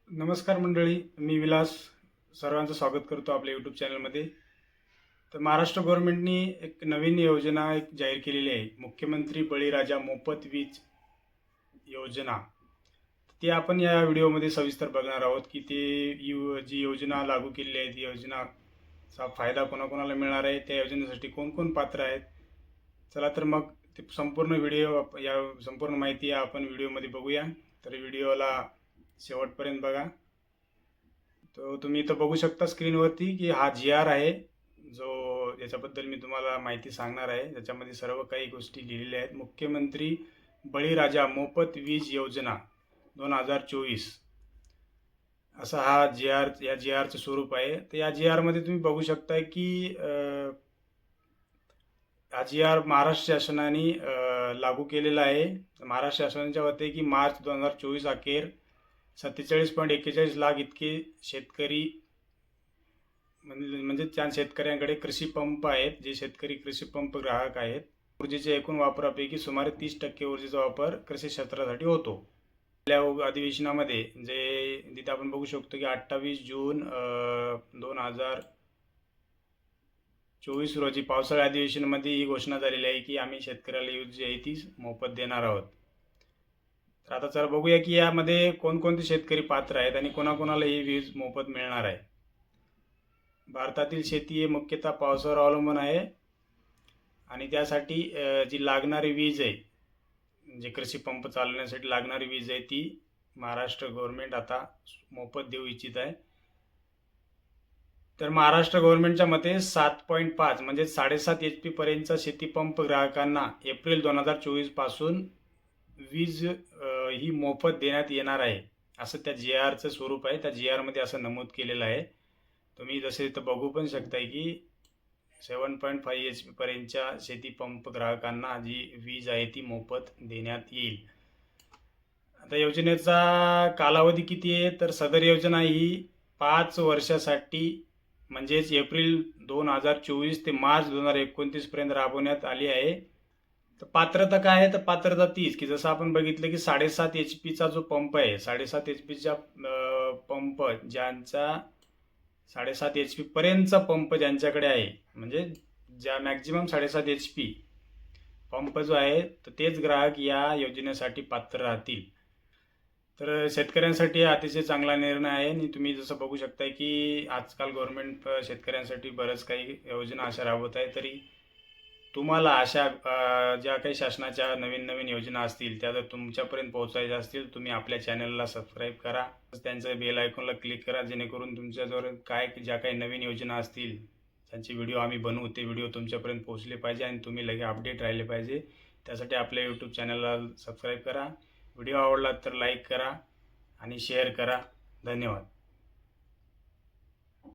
नमस्कार मंडळी, मी विलास सर्वांचं स्वागत करतो आपल्या यूट्यूब चॅनलमध्ये. तर महाराष्ट्र गव्हर्नमेंटनी एक नवीन योजना जाहीर केलेली आहे, मुख्यमंत्री बळीराजा मोफत वीज योजना. ती आपण या व्हिडिओमध्ये सविस्तर बघणार आहोत की जी योजना लागू केलेली आहे ती योजनाचा फायदा कोणाकोणाला मिळणार आहे, त्या योजनेसाठी कोण कोण पात्र आहेत. चला तर मग ते संपूर्ण माहिती आपण व्हिडिओमध्ये बघूया. तर व्हिडिओला शेवटपर्यंत बघा. तो तुम्ही इथं बघू शकता स्क्रीनवरती की हा GR आहे, जो याच्याबद्दल मी तुम्हाला माहिती सांगणार आहे. त्याच्यामध्ये सर्व काही गोष्टी लिहिलेल्या आहेत. मुख्यमंत्री बळीराजा मोफत वीज योजना 2024 असा हा या GRचं स्वरूप आहे. तर या GRमध्ये तुम्ही बघू शकता की हा GR महाराष्ट्र शासनाने लागू केलेला आहे. महाराष्ट्र शासनाच्या वतीने की मार्च 2024 अखेर 47.41 लाख इतके शेतकरी म्हणजे त्या शेतकऱ्यांकडे कृषी पंप आहेत, जे शेतकरी कृषी पंप ग्राहक आहेत. ऊर्जेच्या एकूण वापरापैकी सुमारे 30% ऊर्जेचा वापर कृषी क्षेत्रासाठी होतो. आपल्या अधिवेशनामध्ये जे तिथे आपण बघू शकतो की 28 जून 2024 रोजी पावसाळी अधिवेशनामध्ये ही घोषणा झालेली आहे की आम्ही शेतकऱ्याला वीज जी आहे ती मोफत देणार आहोत. तर आता चला बघूया की यामध्ये कोणकोणते शेतकरी पात्र आहेत आणि कोणाकोणाला ही वीज मोफत मिळणार आहे. भारतातील शेती हे मुख्यतः पावसावर अवलंबून आहे आणि त्यासाठी जी लागणारी वीज आहे, जे कृषी पंप चालवण्यासाठी लागणारी वीज आहे, ती महाराष्ट्र गव्हर्नमेंट आता मोफत देऊ इच्छित आहे. तर महाराष्ट्र गव्हर्नमेंटच्या मते 7.5 म्हणजे 7.5 HP पर्यंतच्या शेती पंप ग्राहकांना एप्रिल 2024 पासून वीज ही मोफत देण्यात येणार आहे, असं त्या GRचं स्वरूप आहे. त्या GRमध्ये असं नमूद केलेलं आहे. तुम्ही जसे इथं बघू पण शकताय की 7.5 HP पर्यंतच्या शेती पंप ग्राहकांना जी वीज आहे ती मोफत देण्यात येईल. आता योजनेचा कालावधी किती आहे, तर सदर योजना ही 5 वर्षासाठी म्हणजेच एप्रिल 2024 ते मार्च 2029 पर्यंत राबवण्यात आली आहे. तर पात्रता काय आहे, तर पात्रता तीच की जसं आपण बघितलं की 7.5 HP जो पंप आहे, 7.5 HP पंप ज्यांचा 7.5 HP पर्यंतचा पंप ज्यांच्याकडे आहे, म्हणजे ज्या मॅक्झिमम 7.5 HP पंप जो आहे, तर तेच ग्राहक या योजनेसाठी पात्र राहतील. तर शेतकऱ्यांसाठी अतिशय चांगला निर्णय आहे आणि तुम्ही जसं बघू शकता की आजकाल गव्हर्नमेंट शेतकऱ्यांसाठी बरंच काही योजना अशा राबवत आहे. तरी तुम्हाला अशा ज्या काही शासनाच्या नवीन नवीन योजना असतील त्या जर तुमच्यापर्यंत पोहोचायच्या असतील, तुम्ही आपल्या चॅनलला सबस्क्राईब करा, त्यांचं बेल आयकॉनला क्लिक करा, जेणेकरून तुमच्याजवळ ज्या काही नवीन योजना असतील त्यांचे व्हिडिओ आम्ही बनवू, ते व्हिडिओ तुमच्यापर्यंत पोहोचले पाहिजे आणि तुम्ही लगे अपडेट राहिले पाहिजे. त्यासाठी आपल्या यूट्यूब चॅनलला सबस्क्राईब करा. व्हिडिओ आवडला तर लाईक करा आणि शेअर करा. धन्यवाद.